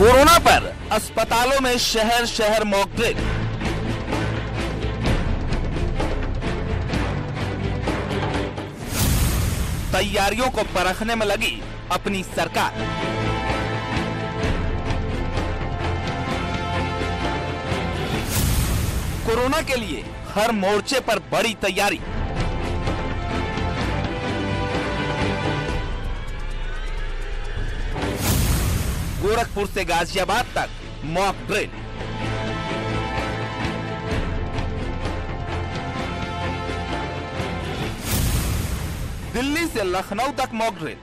Corona पर अस्पतालों में शहर शहर मॉक ड्रिल। तैयारियों को परखने में लगी अपनी सरकार। कोरोना के लिए हर मोर्चे पर बड़ी तैयारी। गोरखपुर से गाजियाबाद तक मॉक ड्रिल। दिल्ली से लखनऊ तक मॉक ड्रिल।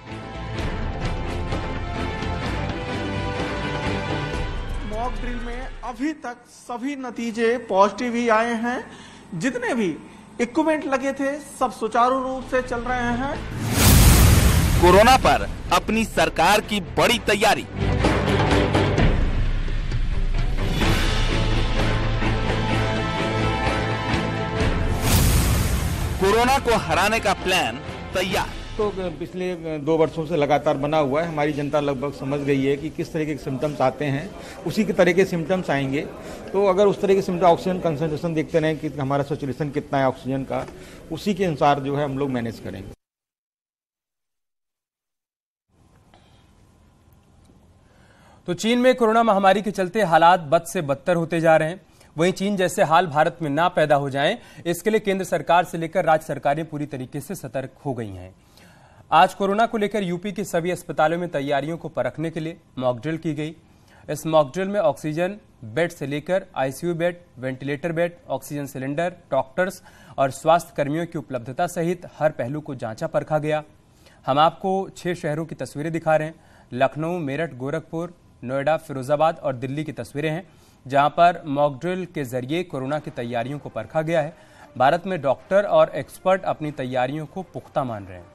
मॉक ड्रिल में अभी तक सभी नतीजे पॉजिटिव ही आए हैं। जितने भी इक्विपमेंट लगे थे सब सुचारू रूप से चल रहे हैं। कोरोना पर अपनी सरकार की बड़ी तैयारी। कोरोना को हराने का प्लान तैयार। तो पिछले 2 वर्षों से लगातार बना हुआ है। हमारी जनता लगभग समझ गई है कि किस तरह के सिम्टम्स आते हैं, उसी के तरह के सिम्टम्स आएंगे। तो अगर उस तरह के सिम्टम, ऑक्सीजन कंसंट्रेशन देखते रहें कि हमारा सैचुरेशन कितना है ऑक्सीजन का, उसी के अनुसार जो है हम लोग मैनेज करेंगे। तो चीन में कोरोना महामारी के चलते हालात बद से बदतर होते जा रहे हैं। वहीं चीन जैसे हाल भारत में ना पैदा हो जाएं, इसके लिए केंद्र सरकार से लेकर राज्य सरकारें पूरी तरीके से सतर्क हो गई हैं। आज कोरोना को लेकर यूपी के सभी अस्पतालों में तैयारियों को परखने के लिए मॉक ड्रिल की गई। इस मॉक ड्रिल में ऑक्सीजन बेड से लेकर ICU bed, ventilator bed, oxygen cylinder, doctors और स्वास्थ्य कर्मियों की उपलब्धता सहित हर पहलू को जांचा परखा गया। हम आपको 6 शहरों की तस्वीरें दिखा रहे हैं। लखनऊ, मेरठ, गोरखपुर, नोएडा, फिरोजाबाद और दिल्ली की तस्वीरें हैं, जहां पर मॉक ड्रिल के जरिए कोरोना की तैयारियों को परखा गया है। भारत में डॉक्टर और एक्सपर्ट अपनी तैयारियों को पुख्ता मान रहे हैं।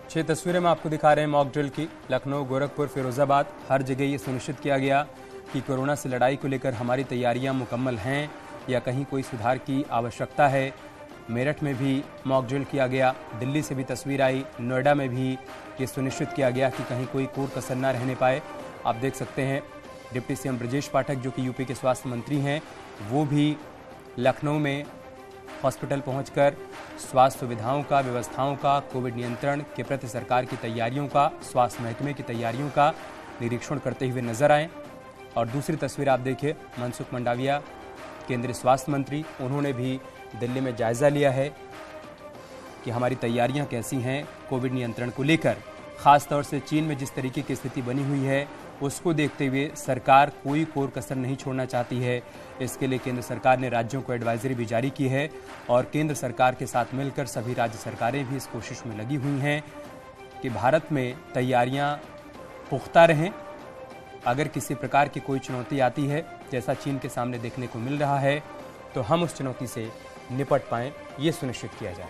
छह तस्वीरें हम आपको दिखा रहे हैं मॉक ड्रिल की। लखनऊ, गोरखपुर, फिरोजाबाद, हर जगह ये सुनिश्चित किया गया कि कोरोना से लड़ाई को लेकर हमारी तैयारियां मुकम्मल हैं या कहीं कोई सुधार की आवश्यकता है। मेरठ में भी मॉक ड्रिल किया गया, दिल्ली से भी तस्वीर आई, नोएडा में भी ये सुनिश्चित किया गया कि कहीं कोई कोर कसर न रहने पाए। आप देख सकते हैं डिप्टी सीएम ब्रजेश पाठक, जो कि यूपी के स्वास्थ्य मंत्री हैं, वो भी लखनऊ में हॉस्पिटल पहुंचकर स्वास्थ्य सुविधाओं का, व्यवस्थाओं का, कोविड नियंत्रण के प्रति सरकार की तैयारियों का, स्वास्थ्य महकमे की तैयारियों का निरीक्षण करते हुए नजर आए। और दूसरी तस्वीर आप देखिए, मनसुख मंडाविया, केंद्रीय स्वास्थ्य मंत्री, उन्होंने भी दिल्ली में जायजा लिया है कि हमारी तैयारियां कैसी हैं कोविड नियंत्रण को लेकर। खासतौर से चीन में जिस तरीके की स्थिति बनी हुई है उसको देखते हुए सरकार कोई कोर कसर नहीं छोड़ना चाहती है। इसके लिए केंद्र सरकार ने राज्यों को एडवाइजरी भी जारी की है और केंद्र सरकार के साथ मिलकर सभी राज्य सरकारें भी इस कोशिश में लगी हुई हैं कि भारत में तैयारियां पुख्ता रहें। अगर किसी प्रकार की कोई चुनौती आती है, जैसा चीन के सामने देखने को मिल रहा है, तो हम उस चुनौती से निपट पाएं, ये सुनिश्चित किया जाए।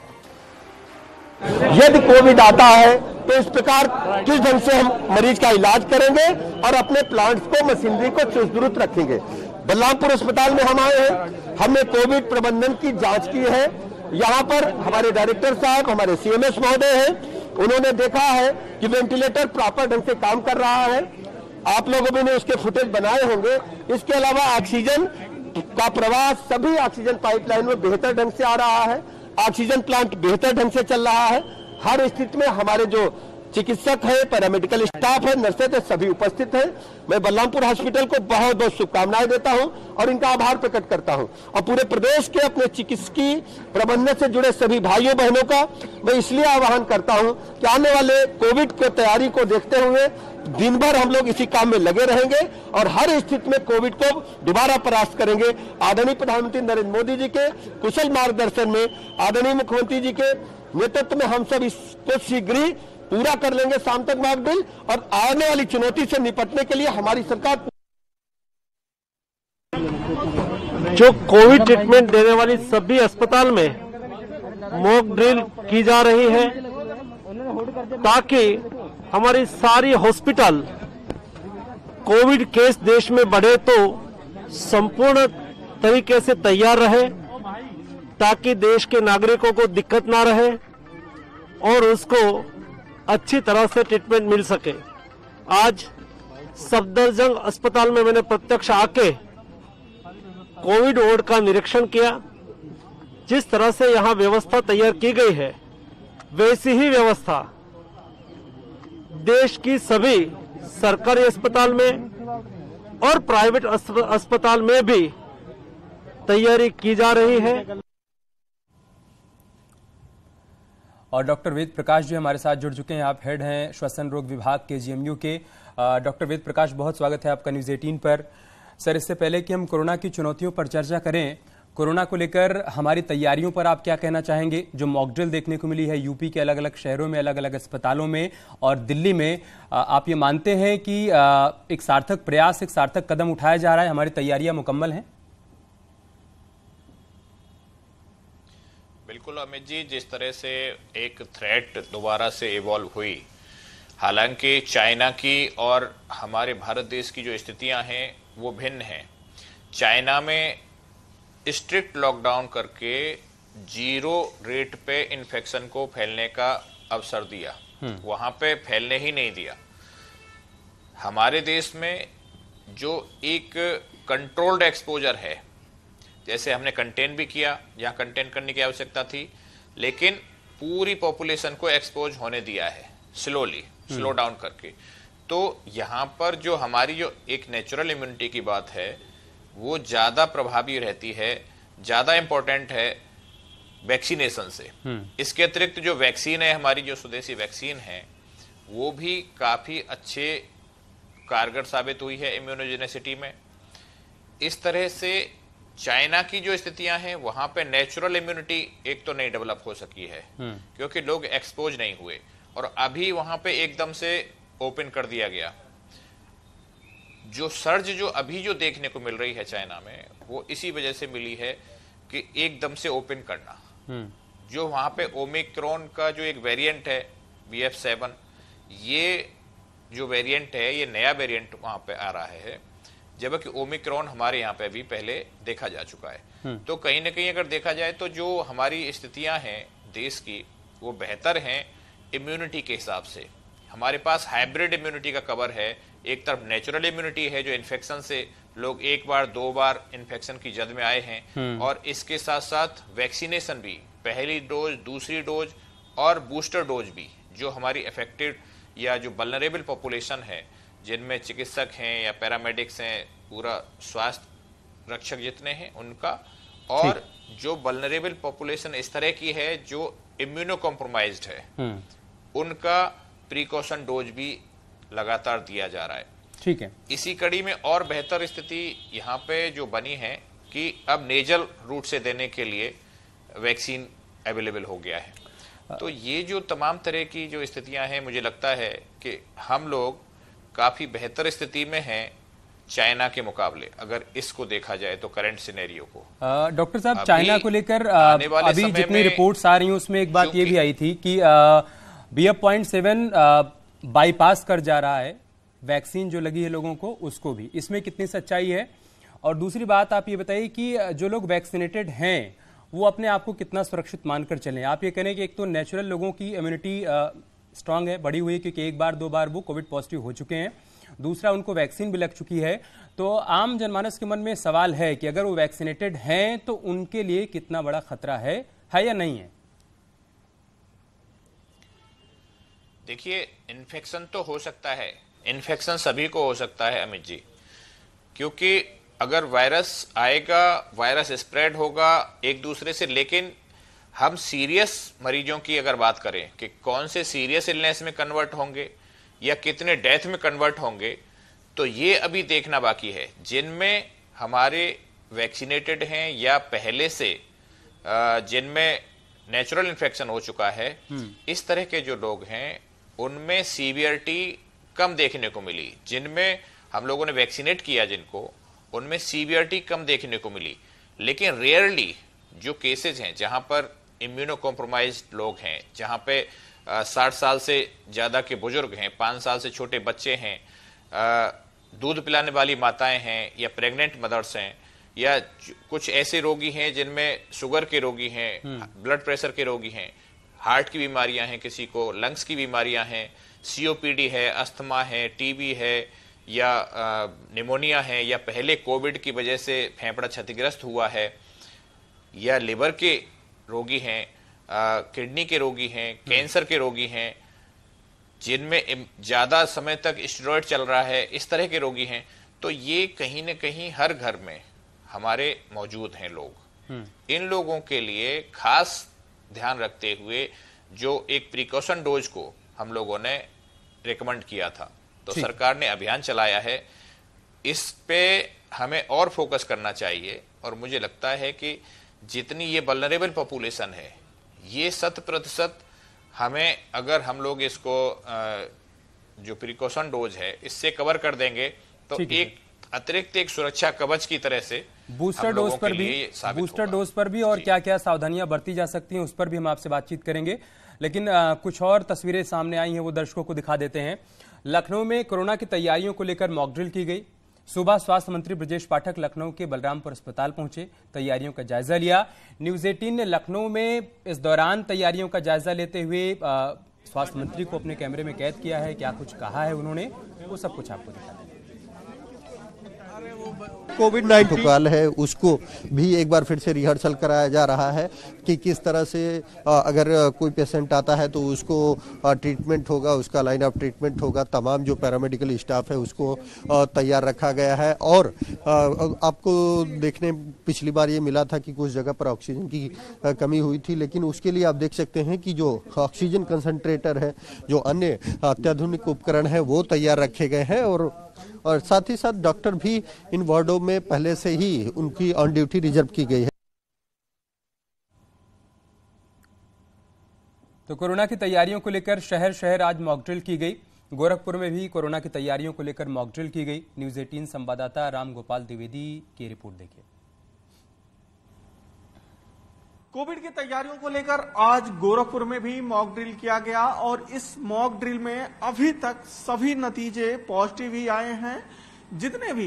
यदि कोविड आता है तो इस प्रकार किस ढंग से हम मरीज का इलाज करेंगे और अपने प्लांट्स को, मशीनरी को चुस्त दुरुस्त रखेंगे। बलरामपुर अस्पताल में हम आए हैं, हमने कोविड प्रबंधन की जांच की है। यहाँ पर हमारे डायरेक्टर साहब, हमारे सीएमएस महोदय हैं, उन्होंने देखा है कि वेंटिलेटर प्रॉपर ढंग से काम कर रहा है। आप लोगों ने उसके फुटेज बनाए होंगे। इसके अलावा ऑक्सीजन का प्रवाह सभी ऑक्सीजन पाइपलाइन में बेहतर ढंग से आ रहा है। ऑक्सीजन प्लांट बेहतर ढंग से चल रहा है। हर स्थिति में हमारे जो चिकित्सक है, पैरामेडिकल स्टाफ है, नर्सें थे, सभी उपस्थित हैं। मैं बलरामपुर हॉस्पिटल को बहुत बहुत शुभकामनाएं देता हूं और इनका आभार प्रकट करता हूं। और पूरे प्रदेश के अपने चिकित्सकीय प्रबंधन से जुड़े सभी भाइयों बहनों का मैं इसलिए आह्वान करता हूं कि आने वाले कोविड की तैयारी को देखते हुए दिन भर हम लोग इसी काम में लगे रहेंगे और हर स्थिति में कोविड को दोबारा परास्त करेंगे। आदरणीय प्रधानमंत्री नरेंद्र मोदी जी के कुशल मार्गदर्शन में, आदरणीय मुख्यमंत्री जी के नेतृत्व में हम सब इसको शीघ्र ही पूरा कर लेंगे शाम तक मॉक ड्रिल, और आने वाली चुनौती से निपटने के लिए हमारी सरकार जो कोविड ट्रीटमेंट देने वाली सभी अस्पताल में मॉक ड्रिल की जा रही है ताकि हमारी सारी हॉस्पिटल कोविड केस देश में बढ़े तो संपूर्ण तरीके से तैयार रहे ताकि देश के नागरिकों को दिक्कत ना रहे और उसको अच्छी तरह से ट्रीटमेंट मिल सके। आज सफदरजंग अस्पताल में मैंने प्रत्यक्ष आके कोविड वार्ड का निरीक्षण किया। जिस तरह से यहाँ व्यवस्था तैयार की गई है वैसी ही व्यवस्था देश की सभी सरकारी अस्पताल में और प्राइवेट अस्पताल में भी तैयारी की जा रही है। और डॉक्टर वेद प्रकाश जी हमारे साथ जुड़ चुके हैं। आप हेड हैं श्वसन रोग विभाग के जीएमयू के। डॉक्टर वेद प्रकाश, बहुत स्वागत है आपका न्यूज़ 18 पर। सर, इससे पहले कि हम कोरोना की चुनौतियों पर चर्चा करें, कोरोना को लेकर हमारी तैयारियों पर आप क्या कहना चाहेंगे? जो मॉकड्रिल देखने को मिली है यूपी के अलग अलग शहरों में, अलग अलग अस्पतालों में और दिल्ली में, आप ये मानते हैं कि एक सार्थक प्रयास, एक सार्थक कदम उठाया जा रहा है, हमारी तैयारियां मुकम्मल हैं? बिल्कुल अमित जी, जिस तरह से एक थ्रेट दोबारा से इवॉल्व हुई, हालांकि चाइना की और हमारे भारत देश की जो स्थितियां हैं वो भिन्न हैं। चाइना में स्ट्रिक्ट लॉकडाउन करके 0 रेट पे इन्फेक्शन को फैलने का अवसर दिया, वहां पे फैलने ही नहीं दिया। हमारे देश में जो एक कंट्रोल्ड एक्सपोजर है, जैसे हमने कंटेन भी किया जहां कंटेन करने की आवश्यकता थी, लेकिन पूरी पॉपुलेशन को एक्सपोज होने दिया है स्लोली, स्लो डाउन करके। तो यहाँ पर जो हमारी जो एक नेचुरल इम्यूनिटी की बात है वो ज्यादा प्रभावी रहती है, ज्यादा इंपॉर्टेंट है वैक्सीनेशन से। इसके अतिरिक्त जो वैक्सीन है, हमारी जो स्वदेशी वैक्सीन है, वो भी काफी अच्छे कारगर साबित हुई है इम्यूनोजेनेसिटी में। इस तरह से चाइना की जो स्थितियां हैं वहां पे नेचुरल इम्यूनिटी एक तो नहीं डेवलप हो सकी है क्योंकि लोग एक्सपोज नहीं हुए, और अभी वहां पे एकदम से ओपन कर दिया गया। जो सर्ज जो अभी जो देखने को मिल रही है चाइना में, वो इसी वजह से मिली है कि एकदम से ओपन करना। जो वहां पे ओमिक्रॉन का जो एक वेरिएंट है BF7, ये जो वेरिएंट है, ये नया वेरिएंट वहां पे आ रहा है, जबकि ओमिक्रॉन हमारे यहाँ पे भी पहले देखा जा चुका है। तो कहीं ना कहीं अगर देखा जाए तो जो हमारी स्थितियां हैं देश की, वो बेहतर हैं इम्यूनिटी के हिसाब से। हमारे पास हाइब्रिड इम्यूनिटी का कवर है। एक तरफ नेचुरल इम्यूनिटी है जो इन्फेक्शन से लोग एक बार 2 बार इन्फेक्शन की जद में आए हैं, और इसके साथ साथ वैक्सीनेशन भी, पहली डोज, दूसरी डोज और बूस्टर डोज भी, जो हमारी अफेक्टेड या जो वल्नरेबल पॉपुलेशन है, जिनमें चिकित्सक हैं या पैरामेडिक्स हैं, पूरा स्वास्थ्य रक्षक जितने हैं उनका, और जो वल्नरेबल पॉपुलेशन इस तरह की है जो इम्यूनो कॉम्प्रोमाइज्ड है, उनका प्रिकॉशन डोज भी लगातार दिया जा रहा है। ठीक है। इसी कड़ी में और बेहतर स्थिति यहाँ पे जो बनी है कि अब नेजल रूट से देने के लिए वैक्सीन अवेलेबल हो गया है। तो ये जो तमाम तरह की जो स्थितियां हैं, मुझे लगता है कि हम लोग काफी बेहतर स्थिति में हैं चाइना के मुकाबले, अगर इसको देखा जाए तो करंट सिनेरियो को। डॉक्टर साहब, चाइना को लेकर अभी जितनी रिपोर्ट्स आ रही हैं उसमें एक बात ये भी आई थी कि BF.7 बाईपास कर जा रहा है वैक्सीन जो लगी है लोगों को, उसको भी। इसमें कितनी सच्चाई है? और दूसरी बात आप ये बताइए कि जो लोग वैक्सीनेटेड हैं वो अपने आप को कितना सुरक्षित मानकर चलें? आप ये कहें कि एक तो नेचुरल लोगों की इम्यूनिटी स्ट्रांग है, बढ़ी हुई है, क्योंकि 1 बार 2 बार वो कोविड पॉजिटिव हो चुके हैं, दूसरा उनको वैक्सीन भी लग चुकी है। तो आम जनमानस के मन में सवाल है कि अगर वो वैक्सीनेटेड हैं तो उनके लिए कितना बड़ा खतरा है या नहीं है? देखिए, इन्फेक्शन तो हो सकता है, इन्फेक्शन सभी को हो सकता है अमित जी, क्योंकि अगर वायरस आएगा, वायरस स्प्रेड होगा एक दूसरे से। लेकिन हम सीरियस मरीजों की अगर बात करें कि कौन से सीरियस इलनेस में कन्वर्ट होंगे या कितने डेथ में कन्वर्ट होंगे, तो ये अभी देखना बाकी है। जिनमें हमारे वैक्सीनेटेड हैं या पहले से जिनमें नेचुरल इन्फेक्शन हो चुका है, इस तरह के जो लोग हैं उनमें सीवियरिटी कम देखने को मिली। जिनमें हम लोगों ने वैक्सीनेट किया जिनको, उनमें सीवियरिटी कम देखने को मिली। लेकिन रेयरली जो केसेस हैं जहां पर इम्यूनो कॉम्प्रोमाइज्ड लोग हैं, जहां पे 60 साल से ज्यादा के बुजुर्ग हैं, 5 साल से छोटे बच्चे हैं, दूध पिलाने वाली माताएं हैं या प्रेग्नेंट मदर्स हैं, या कुछ ऐसे रोगी हैं जिनमें शुगर के रोगी हैं, ब्लड प्रेशर के रोगी हैं, हार्ट की बीमारियां हैं, किसी को लंग्स की बीमारियां हैं, सीओपीडी है, अस्थमा है, टीबी है या निमोनिया है, या पहले कोविड की वजह से फेफड़ा क्षतिग्रस्त हुआ है, या लिवर के रोगी हैं, किडनी के रोगी हैं, कैंसर के रोगी हैं, जिनमें ज्यादा समय तक स्टेरॉइड चल रहा है, इस तरह के रोगी हैं, तो ये कहीं न कहीं हर घर में हमारे मौजूद हैं लोग। इन लोगों के लिए खास ध्यान रखते हुए जो एक प्रिकॉशन डोज को हम लोगों ने रिकमेंड किया था, तो सरकार ने अभियान चलाया है। इस पे हमें और फोकस करना चाहिए, और मुझे लगता है कि जितनी ये वल्नरेबल पॉपुलेशन है, ये 100% हमें अगर हम लोग इसको जो प्रिकॉशन डोज है इससे कवर कर देंगे तो एक अतिरिक्त एक सुरक्षा कवच की तरह से बूस्टर डोज पर भी और क्या क्या सावधानियां बरती जा सकती हैं उस पर भी हम आपसे बातचीत करेंगे। लेकिन कुछ और तस्वीरें सामने आई हैं, वो दर्शकों को दिखा देते हैं। लखनऊ में कोरोना की तैयारियों को लेकर मॉक ड्रिल की गई। सुबह स्वास्थ्य मंत्री ब्रजेश पाठक लखनऊ के बलरामपुर अस्पताल पहुंचे, तैयारियों का जायजा लिया। न्यूज 18 ने लखनऊ में इस दौरान तैयारियों का जायजा लेते हुए स्वास्थ्य मंत्री को अपने कैमरे में कैद किया है। क्या कुछ कहा है उन्होंने, वो सब कुछ आपको दिखा दें। कोविड-19 प्रोटोकॉल है, उसको भी एक बार फिर से रिहर्सल कराया जा रहा है कि किस तरह से अगर कोई पेशेंट आता है तो उसको ट्रीटमेंट होगा, उसका लाइन ऑफ ट्रीटमेंट होगा। तमाम जो पैरामेडिकल स्टाफ है उसको तैयार रखा गया है। और आपको देखने पिछली बार ये मिला था कि कुछ जगह पर ऑक्सीजन की कमी हुई थी, लेकिन उसके लिए आप देख सकते हैं कि जो ऑक्सीजन कंसंट्रेटर है, जो अन्य अत्याधुनिक उपकरण है, वो तैयार रखे गए हैं। और साथ ही साथ डॉक्टर भी इन वार्डों में पहले से ही उनकी ऑन ड्यूटी रिजर्व की गई है। तो कोरोना की तैयारियों को लेकर शहर शहर आज मॉक ड्रिल की गई। गोरखपुर में भी कोरोना की तैयारियों को लेकर मॉक ड्रिल की गई। न्यूज 18 संवाददाता राम गोपाल द्विवेदी की रिपोर्ट देखिए। कोविड की तैयारियों को लेकर आज गोरखपुर में भी मॉक ड्रिल किया गया और इस मॉक ड्रिल में अभी तक सभी नतीजे पॉजिटिव ही आए हैं। जितने भी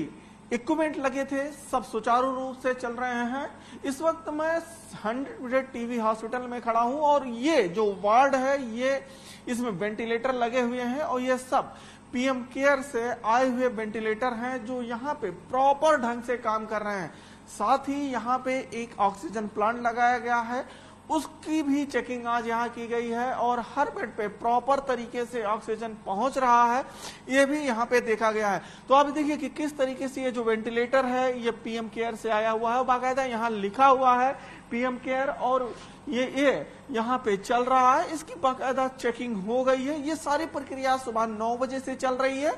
इक्विपमेंट लगे थे सब सुचारू रूप से चल रहे हैं। इस वक्त मैं 100 बेड टीबी हॉस्पिटल में खड़ा हूं और ये जो वार्ड है ये इसमें वेंटिलेटर लगे हुए हैं और ये सब पीएम केयर से आए हुए वेंटिलेटर हैं जो यहाँ पे प्रॉपर ढंग से काम कर रहे हैं। साथ ही यहाँ पे एक ऑक्सीजन प्लांट लगाया गया है, उसकी भी चेकिंग आज यहाँ की गई है और हर बेड पे प्रॉपर तरीके से ऑक्सीजन पहुंच रहा है, ये भी यहाँ पे देखा गया है। तो आप देखिए कि किस तरीके से ये जो वेंटिलेटर है ये पीएम केयर से आया हुआ है, बाकायदा यहाँ लिखा हुआ है पीएम केयर और ये यहाँ पे चल रहा है, इसकी बाकायदा चेकिंग हो गई है। ये सारी प्रक्रिया सुबह 9 बजे से चल रही है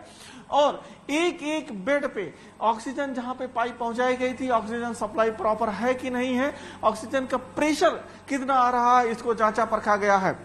और एक एक बेड पे ऑक्सीजन जहां पे पाइप पहुंचाई गई थी, ऑक्सीजन सप्लाई प्रॉपर है कि नहीं है, ऑक्सीजन का प्रेशर कितना आ रहा है, इसको जांचा परखा गया है।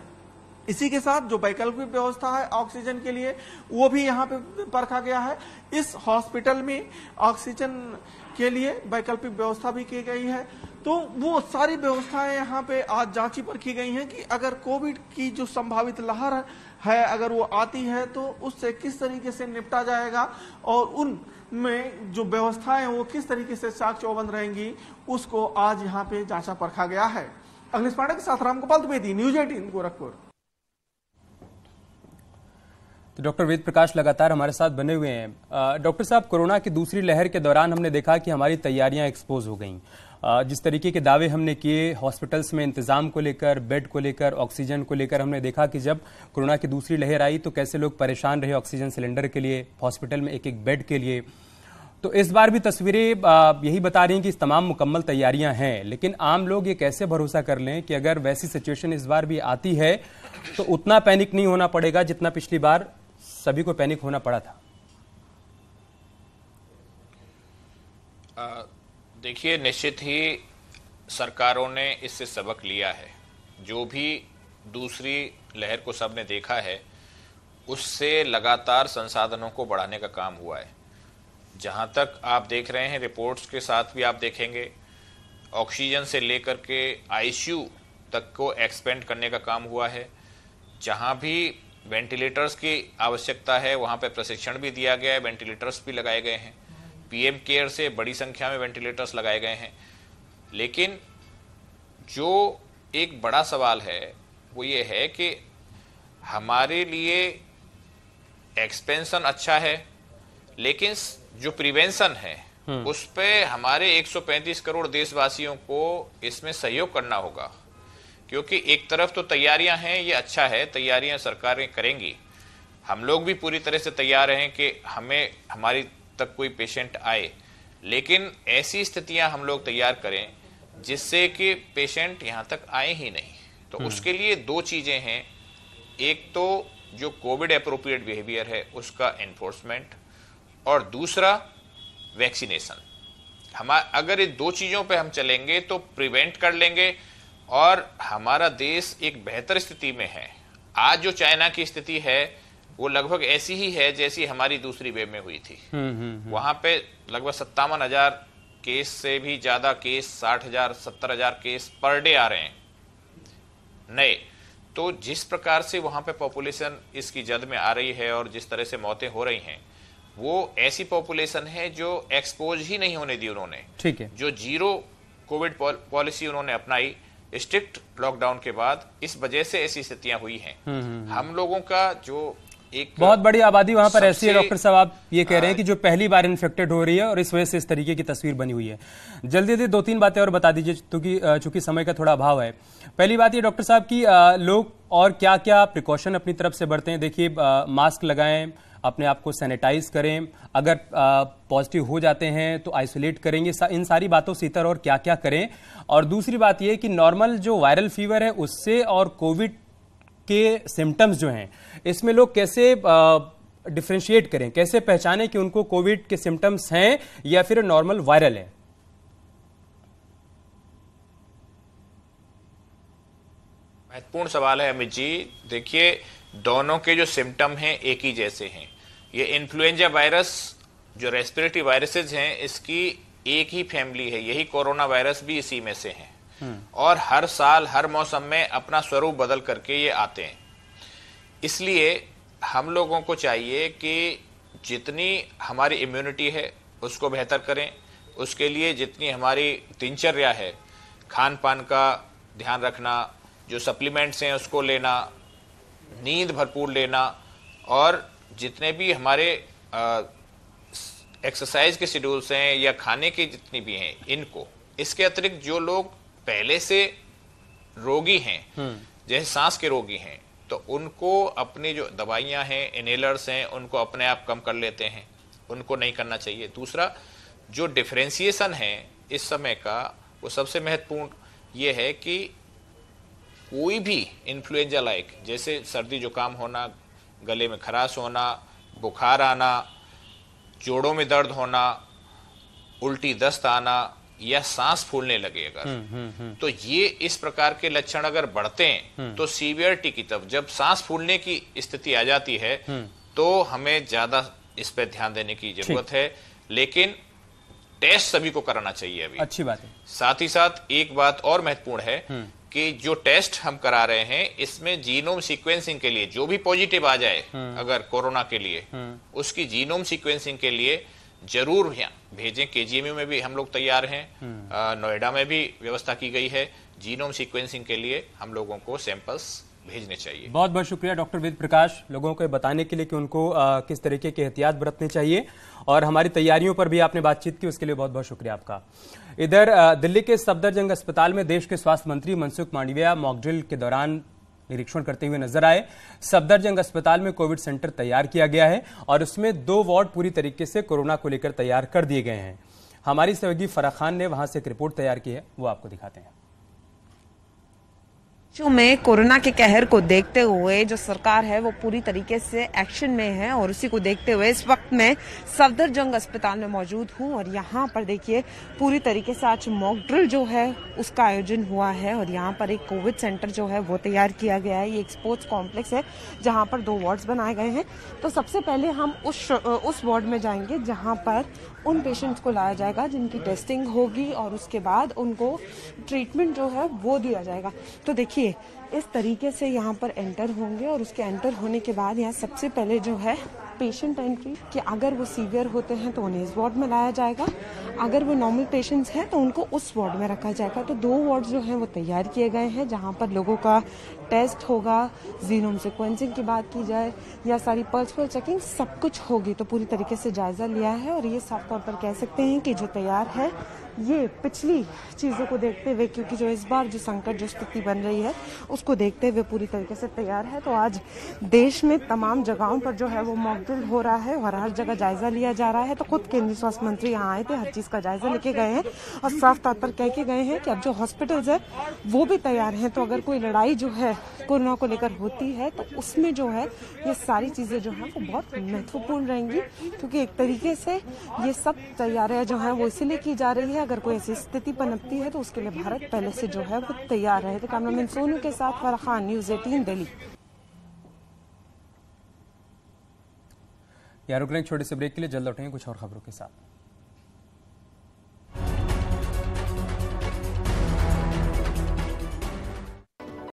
इसी के साथ जो वैकल्पिक व्यवस्था है ऑक्सीजन के लिए वो भी यहाँ पे परखा गया है। इस हॉस्पिटल में ऑक्सीजन के लिए वैकल्पिक व्यवस्था भी की गई है। तो वो सारी व्यवस्थाएं यहाँ पे आज जांची परखी गई हैं कि अगर कोविड की जो संभावित लहर है अगर वो आती है तो उससे किस तरीके से निपटा जाएगा और उनमें जो व्यवस्थाएं वो किस तरीके से चाक चौबंद रहेंगी, उसको आज यहाँ पे जांचा परखा गया है। अखिलेश पांडे के साथ राम गोपाल द्विवेदी, न्यूज 18 गोरखपुर। तो डॉक्टर वेद प्रकाश लगातार हमारे साथ बने हुए हैं। डॉक्टर साहब, कोरोना की दूसरी लहर के दौरान हमने देखा कि हमारी तैयारियां एक्सपोज हो गईं। जिस तरीके के दावे हमने किए हॉस्पिटल्स में इंतजाम को लेकर, बेड को लेकर, ऑक्सीजन को लेकर, हमने देखा कि जब कोरोना की दूसरी लहर आई तो कैसे लोग परेशान रहे ऑक्सीजन सिलेंडर के लिए, हॉस्पिटल में एक एक बेड के लिए। तो इस बार भी तस्वीरें यही बता रही हैं कि इस तमाम मुकम्मल तैयारियां हैं, लेकिन आम लोग ये कैसे भरोसा कर लें कि अगर वैसी सिचुएशन इस बार भी आती है तो उतना पैनिक नहीं होना पड़ेगा जितना पिछली बार सभी को पैनिक होना पड़ा था। देखिए, निश्चित ही सरकारों ने इससे सबक लिया है। जो भी दूसरी लहर को सबने देखा है उससे लगातार संसाधनों को बढ़ाने का काम हुआ है। जहां तक आप देख रहे हैं रिपोर्ट्स के साथ भी आप देखेंगे, ऑक्सीजन से लेकर के आईसीयू तक को एक्सपेंड करने का काम हुआ है। जहां भी वेंटिलेटर्स की आवश्यकता है वहां पे प्रशिक्षण भी दिया गया है, वेंटिलेटर्स भी लगाए गए हैं। पीएम केयर से बड़ी संख्या में वेंटिलेटर्स लगाए गए हैं। लेकिन जो एक बड़ा सवाल है वो ये है कि हमारे लिए एक्सपेंशन अच्छा है, लेकिन जो प्रिवेंशन है उस पे हमारे 135 करोड़ देशवासियों को इसमें सहयोग करना होगा। क्योंकि एक तरफ तो तैयारियां हैं, ये अच्छा है, तैयारियां सरकारें करेंगी, हम लोग भी पूरी तरह से तैयार हैं कि हमें हमारी तक कोई पेशेंट आए, लेकिन ऐसी स्थितियां हम लोग तैयार करें जिससे कि पेशेंट यहां तक आए ही नहीं। तो उसके लिए दो चीजें हैं, एक तो जो कोविड एप्रोप्रिएट बिहेवियर है उसका एनफोर्समेंट, और दूसरा वैक्सीनेशन। हम अगर ये दो चीजों पे हम चलेंगे तो प्रिवेंट कर लेंगे और हमारा देश एक बेहतर स्थिति में है। आज जो चाइना की स्थिति है वो लगभग ऐसी ही है जैसी हमारी दूसरी वेव में हुई थी। वहां पे लगभग 57,000 केस से भी ज्यादा केस, 60,000 70,000 केस पर डे आ रहे हैं नए। तो जिस प्रकार से वहां पे पॉपुलेशन इसकी जद में आ रही है और जिस तरह से मौतें हो रही हैं, वो ऐसी पॉपुलेशन है जो एक्सपोज ही नहीं होने दी उन्होंने। ठीक है, जो जीरो कोविड पॉलिसी उन्होंने अपनाई स्ट्रिक्ट लॉकडाउन के बाद, इस वजह से ऐसी स्थितियां हुई हैं। हम लोगों का जो एक बहुत बड़ी आबादी वहां पर ऐसी है डॉक्टर साहब, आप ये कह रहे हैं कि जो पहली बार इन्फेक्टेड हो रही है और इस वजह से इस तरीके की तस्वीर बनी हुई है। जल्दी जल्दी 2-3 बातें और बता दीजिए चूंकि समय का थोड़ा अभाव है। पहली बात ये डॉक्टर साहब की लोग और क्या क्या प्रिकॉशन अपनी तरफ से बरतें। देखिए, मास्क लगाएं, अपने आप को सैनिटाइज करें, अगर पॉजिटिव हो जाते हैं तो आइसोलेट करेंगे, इन सारी बातों से इतर और क्या क्या करें। और दूसरी बात यह कि नॉर्मल जो वायरल फीवर है उससे और कोविड के सिम्टम्स जो हैं इसमें लोग कैसे डिफरेंशिएट करें, कैसे पहचानें कि उनको कोविड के सिम्टम्स हैं या फिर नॉर्मल वायरल है। महत्वपूर्ण सवाल है अमित जी। देखिए, दोनों के जो सिम्टम हैं एक ही जैसे हैं। ये इन्फ्लुएंजा वायरस जो रेस्पिरेटरी वायरसेज हैं इसकी एक ही फैमिली है, यही कोरोना वायरस भी इसी में से हैं। और हर साल हर मौसम में अपना स्वरूप बदल करके ये आते हैं। इसलिए हम लोगों को चाहिए कि जितनी हमारी इम्यूनिटी है उसको बेहतर करें। उसके लिए जितनी हमारी दिनचर्या है, खान पान का ध्यान रखना, जो सप्लीमेंट्स हैं उसको लेना, नींद भरपूर लेना, और जितने भी हमारे एक्सरसाइज के शेड्यूल्स हैं या खाने के जितनी भी हैं इनको। इसके अतिरिक्त जो लोग पहले से रोगी हैं, जैसे सांस के रोगी हैं, तो उनको अपनी जो दवाइयां हैं, इनहेलर्स हैं, उनको अपने आप कम कर लेते हैं, उनको नहीं करना चाहिए। दूसरा जो डिफरेंशिएशन है इस समय का, वो सबसे महत्वपूर्ण ये है कि कोई भी इन्फ्लुएंजा लाइक, जैसे सर्दी जुकाम होना, गले में खराश होना, बुखार आना, जोड़ों में दर्द होना, उल्टी दस्त आना या सांस फूलने लगे अगर, तो ये इस प्रकार के लक्षण अगर बढ़ते हैं तो सीवियरिटी की तरफ, जब सांस फूलने की स्थिति आ जाती है तो हमें ज्यादा इस पर ध्यान देने की जरूरत है। लेकिन टेस्ट सभी को कराना चाहिए अभी। अच्छी बात है। साथ ही साथ एक बात और महत्वपूर्ण है कि जो टेस्ट हम करा रहे हैं इसमें जीनोम सीक्वेंसिंग के लिए, जो भी पॉजिटिव आ जाए अगर कोरोना के लिए, उसकी जीनोम सीक्वेंसिंग के लिए जरूर भेजें। केजीएमयू में भी हम लोग तैयार हैं, नोएडा में भी व्यवस्था की गई है। जीनोम सीक्वेंसिंग के लिए हम लोगों को सैंपल्स भेजने चाहिए। बहुत बहुत शुक्रिया डॉक्टर वेद प्रकाश, लोगों को बताने के लिए कि उनको किस तरीके के एहतियात बरतने चाहिए, और हमारी तैयारियों पर भी आपने बातचीत की, उसके लिए बहुत बहुत शुक्रिया आपका। इधर दिल्ली के सफदरजंग अस्पताल में देश के स्वास्थ्य मंत्री मनसुख मांडविया मॉक ड्रिल के दौरान निरीक्षण करते हुए नजर आए। सफदरजंग अस्पताल में कोविड सेंटर तैयार किया गया है और उसमें 2 वार्ड पूरी तरीके से कोरोना को लेकर तैयार कर दिए गए हैं। हमारी सहयोगी फराह खान ने वहां से एक रिपोर्ट तैयार की है, वो आपको दिखाते हैं। में कोरोना के कहर को देखते हुए जो सरकार है वो पूरी तरीके से एक्शन में है, और उसी को देखते हुए इस वक्त मैं सफदरजंग अस्पताल में मौजूद हूं और यहाँ पर देखिए पूरी तरीके से आज मॉक ड्रिल जो है उसका आयोजन हुआ है, और यहाँ पर एक कोविड सेंटर जो है वो तैयार किया गया है। ये एक स्पोर्ट्स कॉम्प्लेक्स है जहाँ पर 2 वार्ड्स बनाए गए हैं। तो सबसे पहले हम उस वार्ड में जाएंगे जहाँ पर उन पेशेंट्स को लाया जाएगा जिनकी टेस्टिंग होगी, और उसके बाद उनको ट्रीटमेंट जो है वो दिया जाएगा। तो देखिए इस तरीके से यहाँ पर एंटर होंगे, और उसके एंटर होने के बाद यहाँ सबसे पहले जो है पेशेंट एंट्री कि अगर वो सीवियर होते हैं तो उन्हें इस वार्ड में लाया जाएगा, अगर वो नॉर्मल पेशेंट्स हैं तो उनको उस वार्ड में रखा जाएगा। तो 2 वार्ड जो हैं वो तैयार किए गए हैं जहां पर लोगों का टेस्ट होगा, जीनोम सीक्वेंसिंग की बात की जाए या सारी पल्स चेकिंग सब कुछ होगी। तो पूरी तरीके से जायजा लिया है और ये साफ तौर पर कह सकते हैं कि जो तैयार है ये पिछली चीज़ों को देखते हुए, क्योंकि जो इस बार जो संकट जो स्थिति बन रही है उसको देखते हुए पूरी तरीके से तैयार है। तो आज देश में तमाम जगहों पर जो है वो मॉक ड्रिल हो रहा है और हर जगह जायजा लिया जा रहा है। तो खुद केंद्रीय स्वास्थ्य मंत्री यहाँ आए थे, हर चीज़ का जायजा लेके गए हैं और साफ तौर पर कह के गए हैं कि अब जो हॉस्पिटल्स है वो भी तैयार हैं। तो अगर कोई लड़ाई जो है कोरोना को लेकर होती है तो उसमें जो है ये सारी चीज़ें जो हैं वो बहुत महत्वपूर्ण रहेंगी, क्योंकि एक तरीके से ये सब तैयारियां जो हैं वो इसीलिए की जा रही है अगर कोई ऐसी स्थिति पनपती है तो उसके लिए भारत पहले से जो है वो तैयार रहे। तो कैमरामैन सोनू के साथ फराह खान, न्यूज़ 18 दिल्ली। यहाँ रुक रहे हैं छोटे से ब्रेक के लिए, जल्द लौटेंगे कुछ और खबरों के साथ।